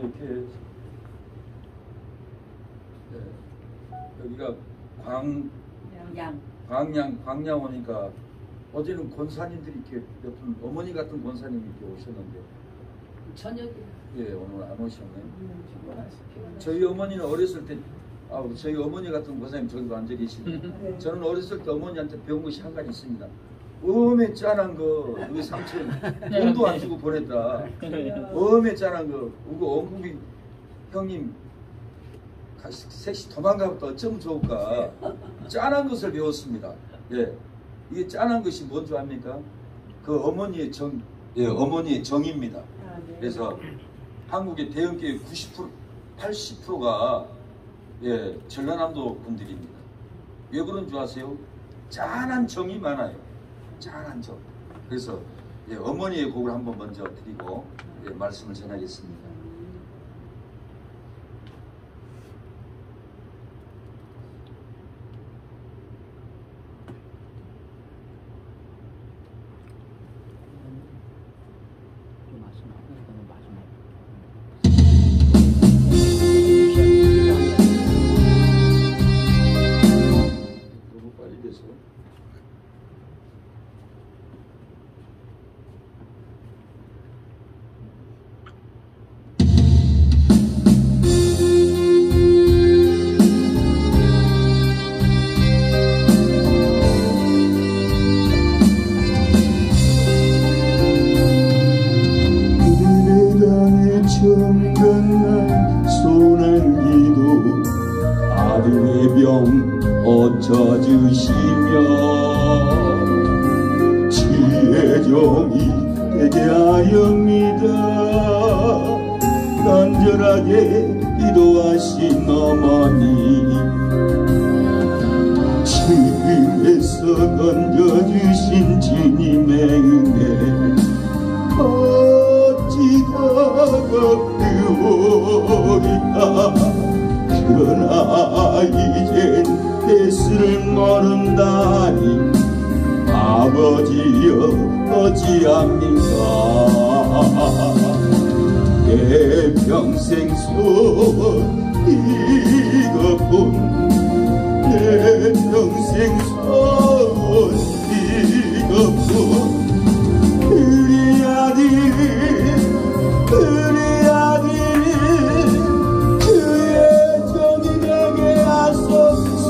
이렇게 여기가 광양 오니까 어제는 권사님들이 이렇게 몇 분 어머니 같은 권사님이 이렇게 오셨는데 저녁에 예 오늘 안 오셨네. 저희 어머니는 어렸을 때 저희 어머니 같은 권사님 저기도 앉아 계시네. 저는 어렸을 때 어머니한테 배운 것이 한 가지 있습니다. 엄에 짠한 거 우리 삼촌 돈도 안 주고 보냈다. 엄에 짠한 거 우리 원국이 형님 셋이 도망가봤다 어쩌면 좋을까. 짠한 것을 배웠습니다. 예, 이게 짠한 것이 뭔지 압니까? 그 어머니의 어머니의 정입니다. 그래서 한국의 대형교회 90%, 80%가 전라남도 분들입니다. 왜 그런 줄 아세요? 짠한 정이 많아요. 짠한 정. 그래서 어머니의 곡을 한번 먼저 드리고 말씀을 전하겠습니다. 너무 빨리 돼서. 처음 건날 소나기도 아들의 병 어쩌주시며 지혜 종이 되게 하렵니다. 간절하게 기도하신 어머니 지금에서 건져주신 주님의 은혜 어찌다가 그러나 이젠 예수를 모른다니 아버지여 어찌합니까. 내 평생 손 이것뿐 내 평생 손 이것뿐 우리 아들이 주의 종이 되게 하소서.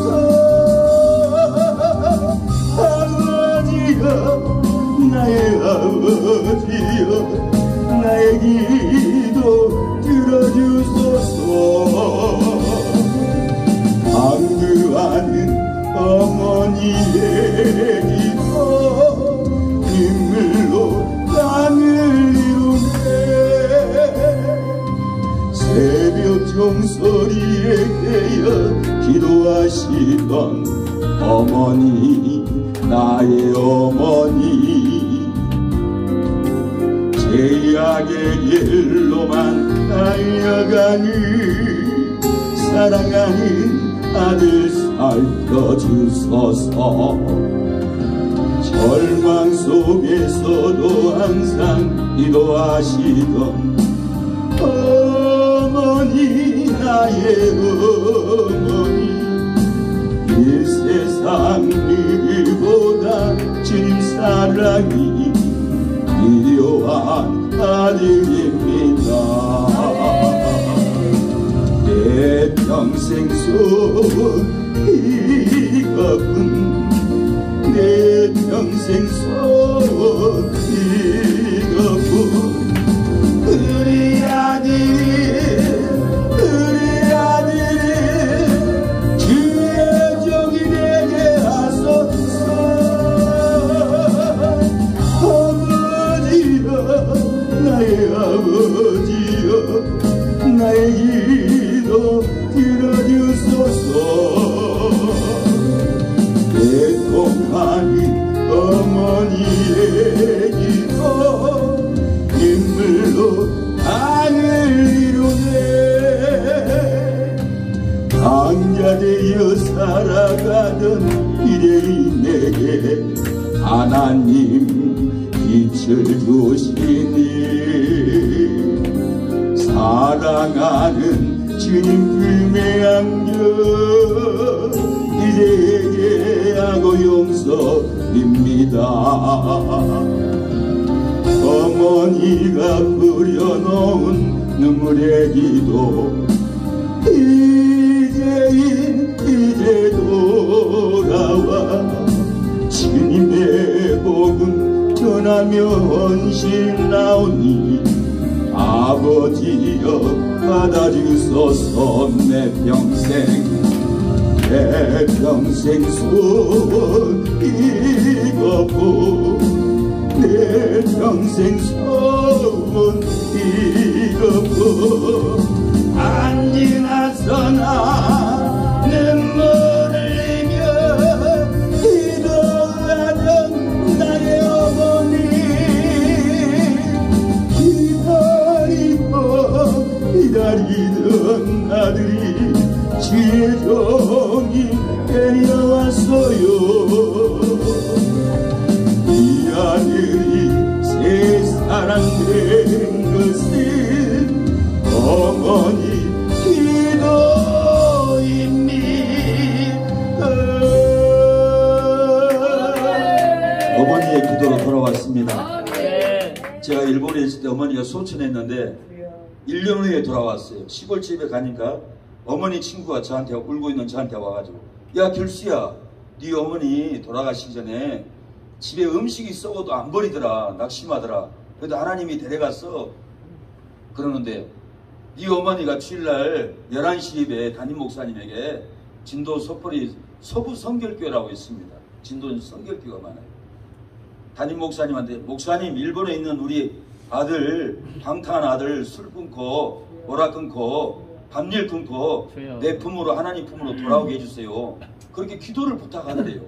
아버지여 나의 아버지여 나의 기도 들어주소서. 강구하는 어머니의 기도 눈물로 땅을 이루네. 새벽 종소리에 깨어 기도하시던 어머니 나의 어머니 제약의 길로만 달려가는 사랑하는 아들 살펴주소서. 절망 속에서도 항상 기도하시던 어머니 나의 어머니 이 세상 누구보다 주님 사랑이 필요한 아들입니다. 내 평생 소원 이것뿐 내 평생 소원 이것뿐 우리 아들이 주의 종이 되게 하소서. 아버지여 나의 아버지여 나의 기도 들어주소서. 애통하는 어머니의 기도 눈물로 땅을 이루네. 강자되어 살아가던 일요일에게 하나님 빛을 주시니 사랑하는 주님의 안겨 이제 예배하고 용서입니다. 어머니가 뿌려놓은 눈물의 기도 이제 돌아와 주님의 복음 전하며 헌신 나오니 아버지여 받아주소서. 내 평생 손 이거고 내 평생 손 이거고 안 지나서나 눈물을 흘리며 기도하던 나의 어머니 기다리던 아들이 주의 종이 데려왔어요. 이 아들이 새 사랑된 것은 어머니 기도입니다. 어머니의 기도로 돌아왔습니다. 제가 일본에 있을 때 어머니가 소천했는데 1년 후에 돌아왔어요. 시골집에 가니까 어머니 친구가 저한테 울고 있는 저한테 와가지고 야 결수야, 네 어머니 돌아가시기 전에 집에 음식이 썩어도 안 버리더라. 낙심하더라. 그래도 하나님이 데려갔어. 그러는데 네 어머니가 주일날 11시 예배 담임 목사님에게 진도 소포리 서부 성결교회라고 있습니다. 진도는 성결교회가 많아요. 담임 목사님한테 목사님, 일본에 있는 우리 아들, 방탕한 아들 술 끊고 오락 끊고 밤일 끊고 내 품으로, 하나님 품으로 돌아오게 해주세요. 그렇게 기도를 부탁하더래요.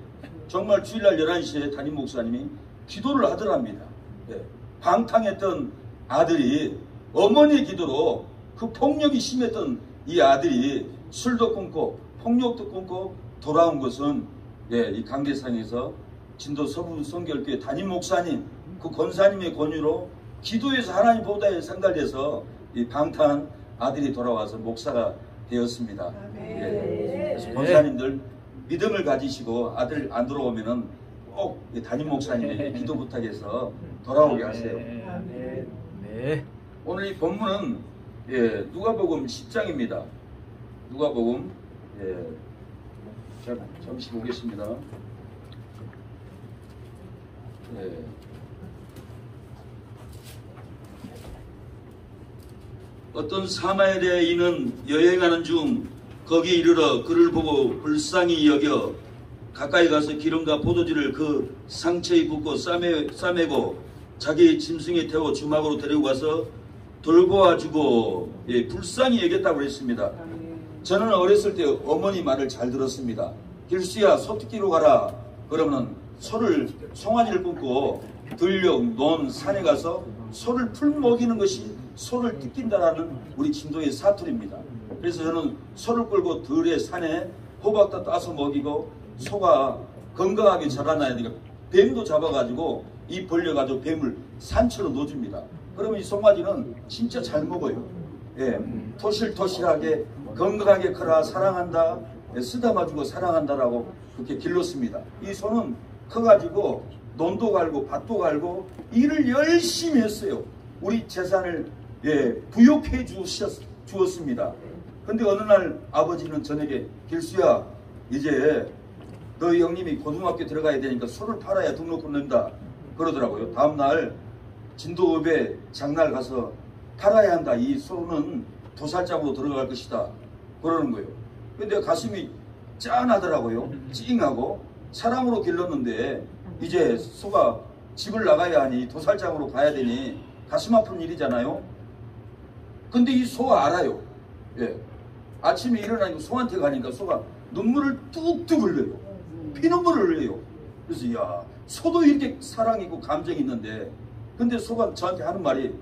정말 주일날 11시에 담임 목사님이 기도를 하더랍니다. 네. 방탕했던 아들이 어머니의 기도로 그 폭력이 심했던 이 아들이 술도 끊고 폭력도 끊고 돌아온 것은 이 강대상에서 진도 서부 성결교회 담임 목사님, 그 권사님의 권유로 기도에서 하나님 보다에 상달돼서 이 방탕한 아들이 돌아와서 목사가 되었습니다. 그래서 권사님들 믿음을 가지시고 아들 안 들어오면은 꼭 담임 목사님에게 기도 부탁해서 돌아오게 하세요. 오늘 이 본문은 누가복음 10장입니다. 누가복음 잠시 보겠습니다. 어떤 사마리아인은 여행하는 중 거기에 이르러 그를 보고 불쌍히 여겨 가까이 가서 기름과 포도주를 그 상처에 붓고 싸매고 자기 짐승에 태워 주막으로 데리고 가서 돌보아 주고 불쌍히 여겼다고 했습니다. 저는 어렸을 때 어머니 말을 잘 들었습니다. 길수야, 소뜯기로 가라. 그러면 송아지를 끊고 들녘, 논, 산에 가서 소를 풀 먹이는 것이 소를 뜯긴다라는 우리 진도의 사투리입니다. 그래서 저는 소를 끌고 들에 산에 호박도 따서 먹이고 소가 건강하게 자라나야 되니까 뱀도 잡아가지고 입 벌려가지고 뱀을 산채로 넣어줍니다. 그러면 이 송아지는 진짜 잘 먹어요. 토실토실하게 건강하게 커라, 사랑한다, 쓰다마주고 사랑한다라고 그렇게 길렀습니다. 이 소는 커가지고 논도 갈고 밭도 갈고 일을 열심히 했어요. 우리 재산을 부욕해 주었습니다. 근데 어느 날 아버지는 저에게 길수야, 이제 너희 형님이 고등학교 들어가야 되니까 소를 팔아야 등록금 낸다 그러더라고요. 다음날 진도읍에 장날 가서 팔아야 한다. 이 소는 도살장으로 들어갈 것이다 그러는 거예요. 근데 가슴이 짠하더라고요. 찡하고 사랑으로 길렀는데 이제 소가 집을 나가야 하니 도살장으로 가야 되니 가슴 아픈 일이잖아요. 근데 이 소가 알아요. 아침에 일어나니까 소한테 가니까 소가 눈물을 뚝뚝 흘려요. 피눈물을 흘려요. 그래서 야, 소도 이렇게 사랑이 있고 감정이 있는데, 근데 소가 저한테 하는 말이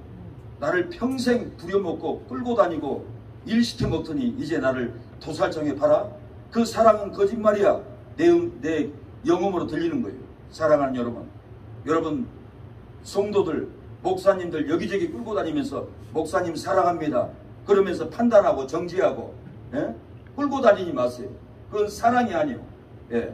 나를 평생 부려먹고 끌고 다니고 일시켜 먹더니 이제 나를 도살장에 팔아? 그 사랑은 거짓말이야. 내 영음으로 들리는 거예요. 사랑하는 여러분 성도들, 목사님들 여기저기 끌고 다니면서 목사님 사랑합니다, 그러면서 판단하고 정지하고 예? 끌고 다니지 마세요. 그건 사랑이 아니에요. 예.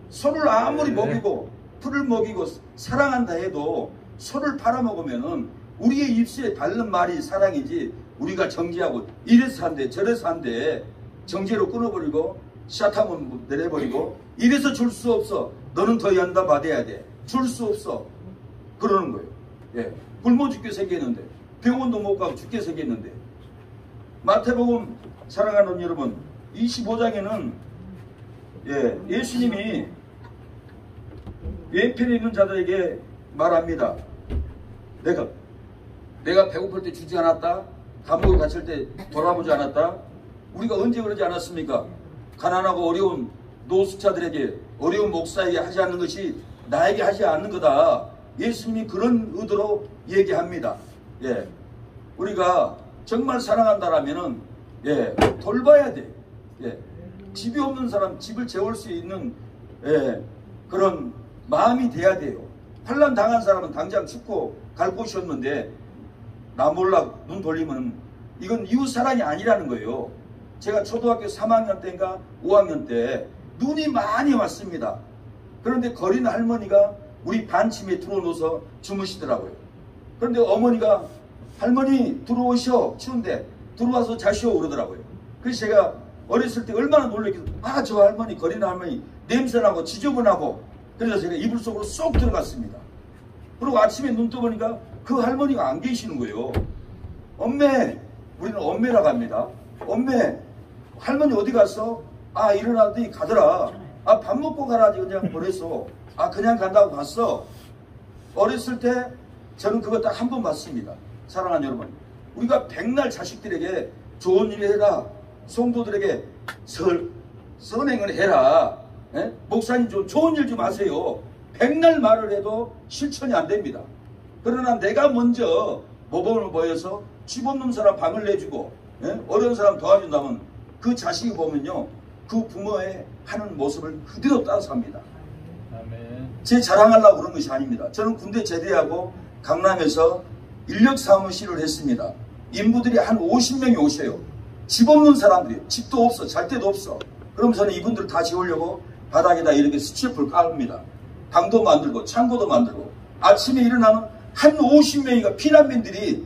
소를 아무리 먹이고 풀을 먹이고 사랑한다 해도 소를 팔아먹으면은 우리의 입술에 닿는 말이 사랑이지, 우리가 정지하고 이래서 한대 저래서 한대 정지로 끊어버리고 샷하면 내려버리고 이래서 줄 수 없어, 너는 더 연다 받아야 돼, 줄 수 없어, 그러는 거예요. 예. 굶어 죽게 생겼는데, 병원도 못 가고 죽게 생겼는데. 마태복음 사랑하는 여러분 25장에는 예수님이 왼편에 있는 자들에게 말합니다. 내가 배고플 때 주지 않았다? 감옥에 갇힐 때 돌아보지 않았다? 우리가 언제 그러지 않았습니까? 가난하고 어려운 노숙자들에게, 어려운 목사에게 하지 않는 것이 나에게 하지 않는 거다. 예수님이 그런 의도로 얘기합니다. 예. 우리가 정말 사랑한다라면은 돌봐야 돼. 예. 집이 없는 사람 집을 재울 수 있는 그런 마음이 돼야 돼요. 환난 당한 사람은 당장 죽고 갈 곳이 없는데 나 몰라 눈 돌리면 이건 이웃 사랑이 아니라는 거예요. 제가 초등학교 3학년 때인가 5학년 때 눈이 많이 왔습니다. 그런데 거린 할머니가 우리 반침에 들어놓아서 주무시더라고요. 그런데 어머니가 할머니 들어오셔, 추운데 들어와서 자시오 그러더라고요. 그래서 제가 어렸을 때 얼마나 놀랬겠어요. 아, 저 할머니, 거린 할머니 냄새나고 지저분하고. 그래서 제가 이불 속으로 쏙 들어갔습니다. 그리고 아침에 눈 떠보니까 그 할머니가 안 계시는 거예요. 엄매, 우리는 엄매라고 합니다. 엄매, 할머니 어디 갔어? 아, 일어나더니 가더라. 아, 밥 먹고 가라지 그냥 그랬어. 아, 그냥 간다고 갔어. 어렸을 때 저는 그거 딱 한 번 봤습니다. 사랑하는 여러분, 우리가 백날 자식들에게 좋은 일 해라, 성도들에게 선행을 해라, 예? 목사님 좀 좋은 일 좀 하세요. 백날 말을 해도 실천이 안 됩니다. 그러나 내가 먼저 모범을 보여서 집 없는 사람 방을 내주고 어려운 사람 도와준다면 그 자식이 보면요, 그 부모의 하는 모습을 그대로 따라서 합니다. 제 자랑하려고 그런 것이 아닙니다. 저는 군대 제대하고 강남에서 인력 사무실을 했습니다. 인부들이 한 50명이 오셔요. 집 없는 사람들이, 집도 없어, 잘 데도 없어. 그럼 저는 이분들 다 지우려고 바닥에다 이렇게 스티플 깔습니다. 방도 만들고 창고도 만들고. 아침에 일어나면 한 50명이가 피난민들이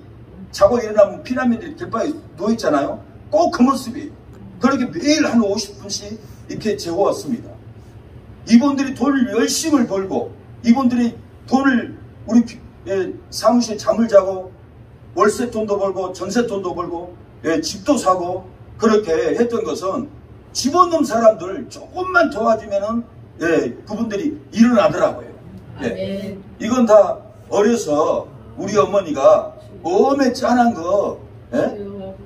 자고 일어나면 피난민들이 길바에 누워있잖아요. 꼭 그 모습이에요. 그렇게 매일 한 50분씩 이렇게 재워왔습니다. 이분들이 돈을 열심히 벌고, 이분들이 돈을 우리 사무실에 잠을 자고 월세 돈도 벌고 전세 돈도 벌고 집도 사고 그렇게 했던 것은 집 없는 사람들 조금만 도와주면은 그분들이 일어나더라고요. 이건 다 어려서 우리 어머니가 몸에 짠한 거,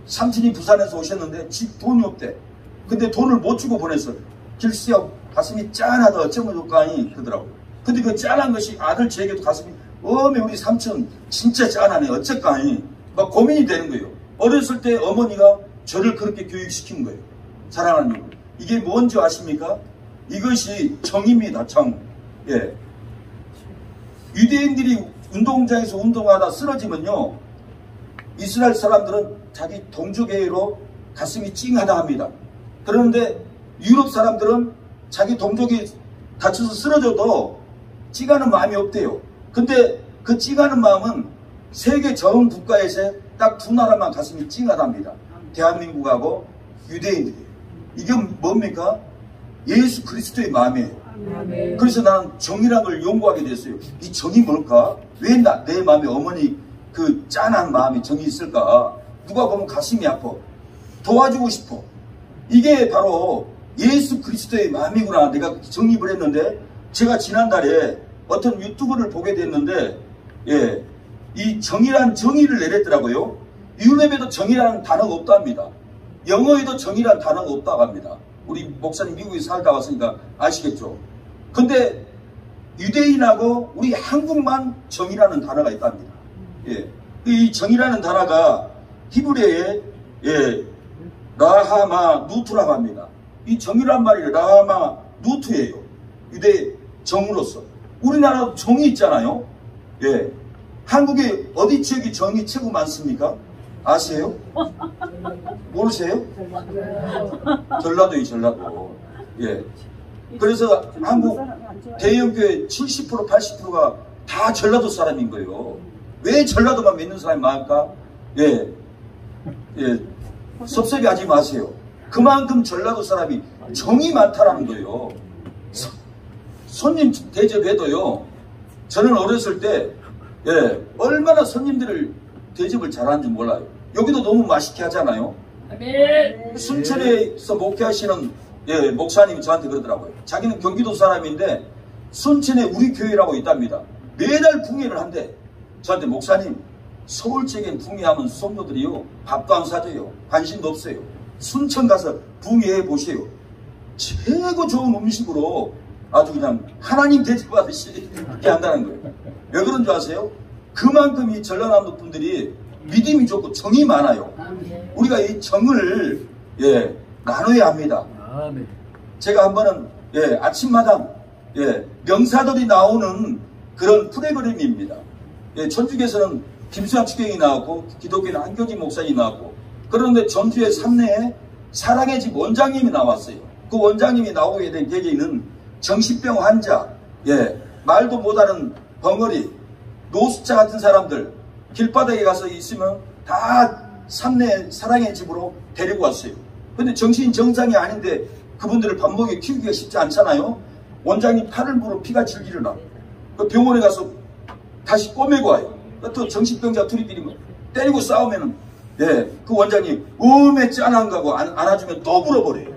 삼촌이 부산에서 오셨는데 집 돈이 없대. 근데 돈을 못 주고 보냈어. 길수야 가슴이 짠하다 어쩌면 좋까니 그러더라고요. 근데 그 짠한 것이 아들 제게도 가슴이 어메 우리 삼촌 진짜 짠하네 어쩔까니 막 고민이 되는 거예요. 어렸을 때 어머니가 저를 그렇게 교육시킨 거예요. 사랑하는 여러분, 이게 뭔지 아십니까? 이것이 정입니다. 정. 유대인들이 운동장에서 운동하다 쓰러지면요, 이스라엘 사람들은 자기 동족애로 가슴이 찡하다 합니다. 그런데 유럽 사람들은 자기 동족이 다쳐서 쓰러져도 찡하는 마음이 없대요. 근데 그 찡하는 마음은 세계 전 국가에서 딱 두 나라만 가슴이 찡하답니다. 대한민국하고 유대인들이에요. 이게 뭡니까? 예수 그리스도의 마음이에요. 그래서 나는 정이라는 걸 연구하게 됐어요. 이 정이 뭘까? 왜 내 마음에 어머니 그 짠한 마음이 정이 있을까? 누가 보면 가슴이 아파. 도와주고 싶어. 이게 바로 예수 그리스도의 마음이구나. 내가 정립을 했는데, 제가 지난달에 어떤 유튜브를 보게 됐는데, 이 정의란 정의를 내렸더라고요. 유럽에도 정의라는 단어가 없답니다. 영어에도 정의라는 단어가 없다고 합니다. 우리 목사님 미국에 살다 왔으니까 아시겠죠. 근데 유대인하고 우리 한국만 정의라는 단어가 있답니다. 이 정의라는 단어가 히브리어에 라하마 누트라고 합니다. 이 정의란 말이 라하마 누트예요. 유대 정으로서. 우리나라도 정이 있잖아요. 한국에 어디 지역이 정이 최고 많습니까? 아세요? 모르세요? 전라도요, 전라도. 예. 그래서 한국 대형교회 70% 80%가 다 전라도 사람인 거예요. 왜 전라도만 믿는 사람이 많을까? 예. 예. 섭섭해 하지 마세요. 그만큼 전라도 사람이 정이 많다라는 거예요. 손님 대접해도요, 저는 어렸을 때, 예, 얼마나 손님들을 대접을 잘하는지 몰라요. 여기도 너무 맛있게 하잖아요. 순천에서 목회하시는, 예, 목사님이 저한테 그러더라고요. 자기는 경기도 사람인데 순천에 우리 교회라고 있답니다. 매달 붕회를 한대. 저한테 목사님, 서울 쪽엔 붕회하면 성도들이요 밥도 안 사줘요. 관심도 없어요. 순천 가서 붕회해 보세요. 최고 좋은 음식으로 아주 그냥 하나님 대접하듯이 그렇게 한다는 거예요. 왜 그런 줄 아세요? 그만큼 이 전라남도 분들이 믿음이 좋고 정이 많아요. 우리가 이 정을, 예, 나눠야 합니다. 제가 한 번은, 예, 아침마당, 예, 명사들이 나오는 그런 프로그램입니다. 예, 천주교에서는 김수환 추경이 나왔고 기독교는 한교진 목사님이 나왔고, 그런데 전주의 삼내에 사랑의 집 원장님이 나왔어요. 그 원장님이 나오게 된 계기는 정신병 환자, 예, 말도 못하는 벙어리, 노숙자 같은 사람들 길바닥에 가서 있으면 다 삼내 사랑의 집으로 데리고 왔어요. 근데 정신 정상이 아닌데 그분들을 밥 먹여 키우기가 쉽지 않잖아요. 원장님 팔을 물어 피가 질질 나. 그 병원에 가서 다시 꼬매고 와요. 또 정신병자 둘이끼리 때리고 싸우면은, 예, 그 원장님 음에 짠한가고 안아주면 또 물어버려요.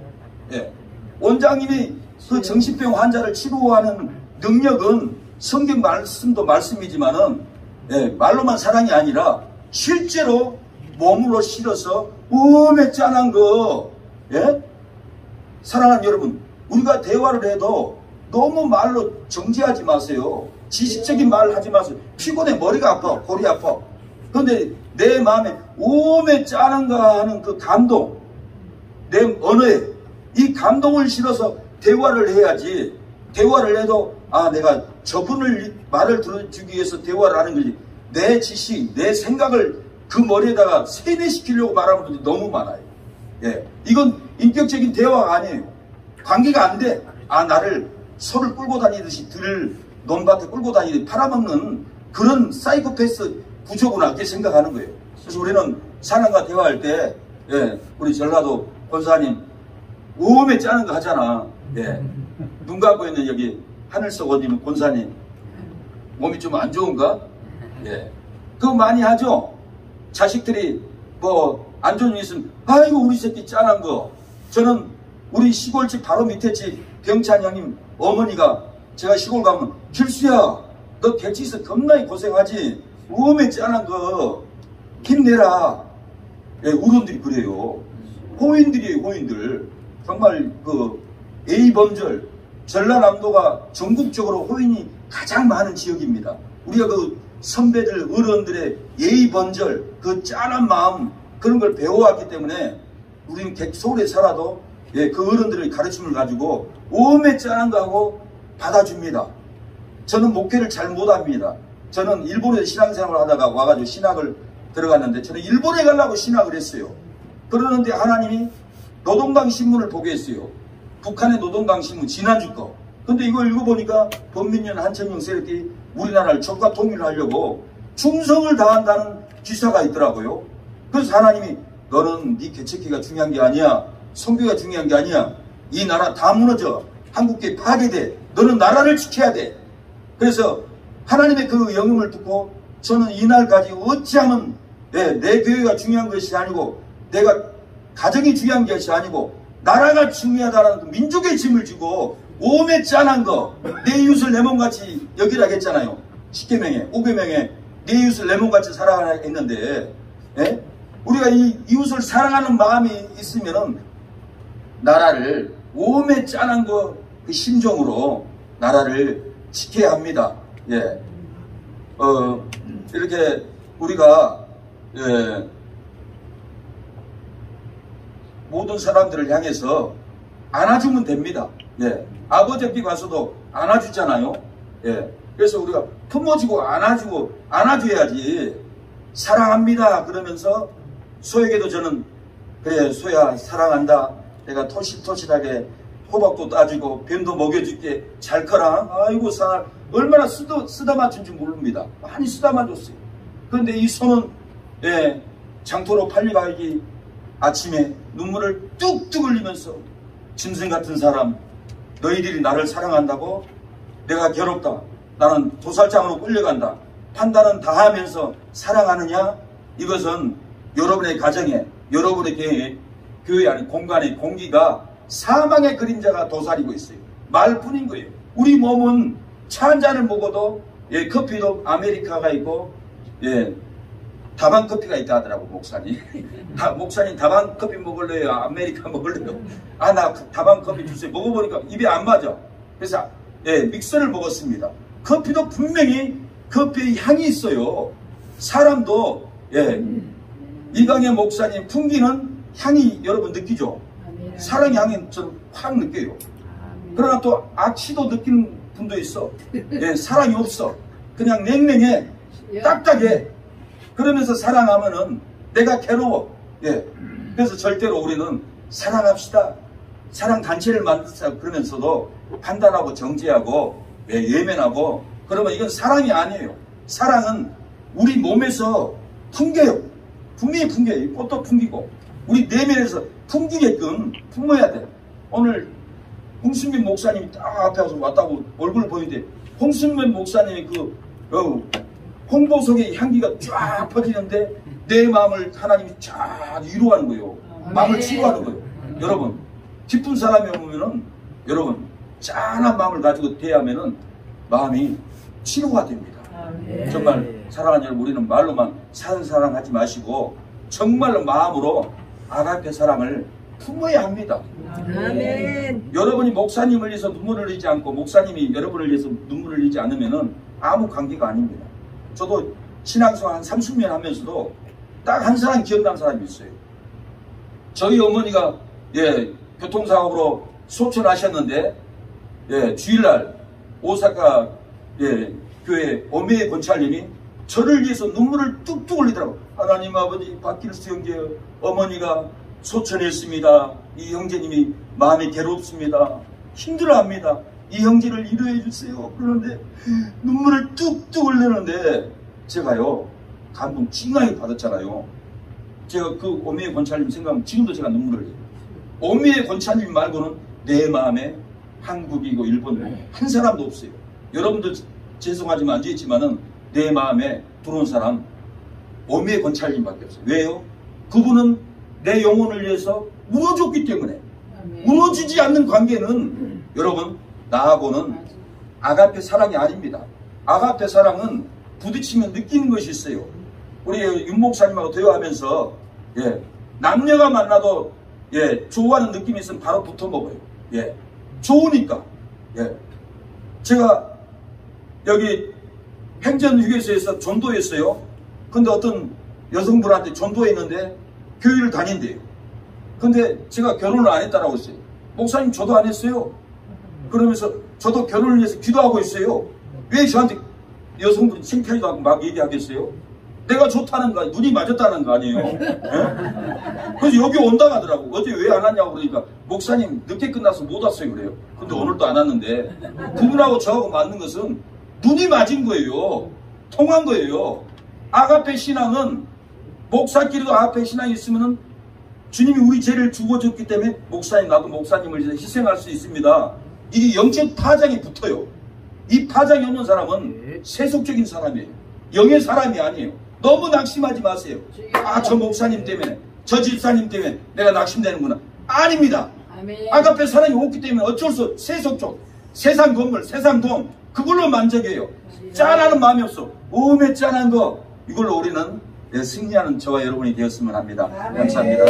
예, 원장님이 그 정신병 환자를 치료하는 능력은 성경 말씀도 말씀이지만은, 예, 말로만 사랑이 아니라 실제로 몸으로 실어서 음에 짠한 거, 예? 사랑하는 여러분, 우리가 대화를 해도 너무 말로 정지하지 마세요. 지식적인 말 하지 마세요. 피곤해, 머리가 아파, 골이 아파. 그런데 내 마음에 음에 짠한가 하는 그 감동, 내 언어에 이 감동을 실어서 대화를 해야지. 대화를 해도 아, 내가 저분을 말을 들어주기 위해서 대화를 하는 거지, 내 지식, 내 생각을 그 머리에다가 세뇌시키려고 말하는 분들이 너무 많아요. 예, 이건 인격적인 대화가 아니에요. 관계가 안 돼. 아, 나를 소를 끌고 다니듯이 들 논밭에 끌고 다니듯이 팔아먹는 그런 사이코패스 구조구나, 이렇게 생각하는 거예요. 그래서 우리는 사람과 대화할 때, 예, 우리 전라도 권사님 음에 짜는 거 하잖아. 예, 눈 감고 있는 여기 하늘석 원님 권사님 몸이 좀 안 좋은가? 예, 그거 많이 하죠. 자식들이 뭐 안 좋은 일 있으면 아이고 우리 새끼 짠한 거. 저는 우리 시골집 바로 밑에 집 병찬 형님 어머니가, 제가 시골 가면 길수야 너 개치에서 겁나게 고생하지, 음에 짠한 거 힘내라. 예, 우론들이 그래요. 호인들이에요, 호인들. 정말 그 A범절, 전라남도가 전국적으로 호인이 가장 많은 지역입니다. 우리가 그 선배들, 어른들의 예의번절, 그 짠한 마음, 그런 걸 배워왔기 때문에 우리는 서울에 살아도, 예, 그 어른들의 가르침을 가지고 음에 짠한 거 하고 받아줍니다. 저는 목회를 잘 못합니다. 저는 일본에서 신앙생활을 하다가 와가지고 신학을 들어갔는데, 저는 일본에 가려고 신학을 했어요. 그러는데 하나님이 노동당 신문을 보게 했어요. 북한의 노동당 신문, 지난주 거. 근데 이걸 읽어보니까 범민련 한천영 세력이 우리나라를 적과 통일을 하려고 충성을 다한다는 기사가 있더라고요. 그래서 하나님이 너는 네 개척기가 중요한 게 아니야. 선교가 중요한 게 아니야. 이 나라 다 무너져. 한국계 파괴돼. 너는 나라를 지켜야 돼. 그래서 하나님의 그 영음을 듣고 저는 이날까지 어찌하면, 네, 내 교회가 중요한 것이 아니고, 내가 가정이 중요한 것이 아니고 나라가 중요하다는 그 민족의 짐을 지고 오매 짠한 거, 내 이웃을 내 몸같이 여기라 했잖아요. 10계명에 5계명에 내 이웃을 내 몸같이 사랑하라 했는데, 예? 우리가 이 이웃을 사랑하는 마음이 있으면은 나라를 오매 짠한 거 그 심정으로 나라를 지켜야 합니다. 예. 이렇게 우리가, 예, 모든 사람들을 향해서 안아주면 됩니다. 예. 아버지 옆에 가서도 안아주잖아요. 예. 그래서 우리가 품어주고 안아줘야지. 사랑합니다 그러면서 소에게도 저는 그래 소야 사랑한다. 내가 토실토실하게 호박도 따주고 뱀도 먹여줄게. 잘 커라. 아이고 사 얼마나 쓰다 맞춘 줄 모릅니다. 많이 쓰다 맞았어요. 그런데 이 소는 장터로 팔려가기 아침에 눈물을 뚝뚝 흘리면서 짐승 같은 사람 너희들이 나를 사랑한다고? 내가 괴롭다. 나는 도살장으로 끌려간다. 판단은 다 하면서 사랑하느냐? 이것은 여러분의 가정에 여러분의 교회 안에 공간에 공기가 사망의 그림자가 도사리고 있어요. 말뿐인 거예요. 우리 몸은 차 한 잔을 먹어도 커피도 아메리카가 있고 다방 커피가 있다 하더라고 목사님. 목사님 다방 커피 먹을래요? 아메리카 먹을래요? 아 나 다방 커피 주세요. 먹어보니까 입에 안 맞아. 그래서 믹서를 먹었습니다. 커피도 분명히 커피의 향이 있어요. 사람도 이강의 목사님 풍기는 향이 여러분 느끼죠? 사랑의 향이 좀 확 느껴요. 그러나 또 악취도 느끼는 분도 있어. 사랑이 없어. 그냥 냉랭해. 딱딱해. 그러면서 사랑하면은 내가 괴로워. 그래서 절대로 우리는 사랑합시다. 사랑 단체를 만들자 그러면서도 판단하고 정죄하고 예면하고 그러면 이건 사랑이 아니에요. 사랑은 우리 몸에서 풍겨요. 분명히 풍겨요. 꽃도 풍기고 우리 내면에서 풍기게끔 품어야 돼요. 오늘 홍순민 목사님이 딱 앞에 와서 왔다고 얼굴을 보이는데 홍순민 목사님이 홍보 속의 향기가 쫙 퍼지는데 내 마음을 하나님이 쫙 위로하는 거예요. 마음을 치료하는 거예요. 여러분 기쁜 사람이 오면은 여러분 짠한 마음을 가지고 대하면은 마음이 치료가 됩니다. 정말 사랑하는 여러분 우리는 말로만 사랑하지 마시고 정말로 마음으로 아가페 사랑을 품어야 합니다. 아멘. 여러분이 목사님을 위해서 눈물을 흘리지 않고 목사님이 여러분을 위해서 눈물을 흘리지 않으면은 아무 관계가 아닙니다. 저도 신앙생활 한 30년 하면서도 딱 한 사람 기억나는 사람이 있어요. 저희 어머니가 교통사고로 소천하셨는데 주일날 오사카 교회 어미의 권찰님이 저를 위해서 눈물을 뚝뚝 흘리더라고요. 하나님 아버지 박길수 형제 어머니가 소천했습니다. 이 형제님이 마음이 괴롭습니다. 힘들어합니다. 이 형제를 위로해 주세요. 그러는데 눈물을 뚝뚝 흘리는데 제가요 감동 찡하게 받았잖아요. 제가 그 어미의 권찰님 생각하면 지금도 제가 눈물을 흘려요. 어미의 권찰님 말고는 내 마음에 한국이고 일본 한 사람도 없어요. 여러분들 죄송하지만 앉아있지만은 내 마음에 들어온 사람 어미의 권찰님밖에 없어요. 왜요? 그분은 내 영혼을 위해서 무너졌기 때문에. 무너지지 않는 관계는 여러분 나하고는 아가페 사랑이 아닙니다. 아가페 사랑은 부딪히면 느끼는 것이 있어요. 우리 윤 목사님하고 대화하면서 남녀가 만나도 좋아하는 느낌이 있으면 바로 붙어 먹어요. 좋으니까. 제가 여기 행전휴게소에서 전도했어요. 근데 어떤 여성분한테 전도했는데 교회를 다닌대요. 근데 제가 결혼을 안 했다라고 했어요. 목사님 저도 안 했어요. 그러면서 저도 결혼을 위해서 기도하고 있어요. 왜 저한테 여성분이 창피하지도 않고 막 얘기하겠어요? 내가 좋다는 거 눈이 맞았다는 거 아니에요. 그래서 여기 온다 하더라고. 어제 왜 안 왔냐고 그러니까 목사님 늦게 끝나서 못 왔어요 그래요. 근데 오늘도 안 왔는데 그분하고 저하고 맞는 것은 눈이 맞은 거예요. 통한 거예요. 아가페 신앙은 목사끼리도 아가페 신앙이 있으면은 주님이 우리 죄를 죽어줬기 때문에 목사님 나도 목사님을 위해서 희생할 수 있습니다. 이게 영적 파장이 붙어요. 이 파장이 없는 사람은 세속적인 사람이에요. 영의 사람이 아니에요. 너무 낙심하지 마세요. 아, 저 목사님 때문에 저 집사님 때문에 내가 낙심되는구나. 아닙니다. 아가페 사랑이 없기 때문에 어쩔 수 없어. 세속적 세상 건물 세상 돈 그걸로 만족해요. 짠하는 마음이 없어. 오메 짠한 거 이걸로 우리는 승리하는 저와 여러분이 되었으면 합니다. 감사합니다.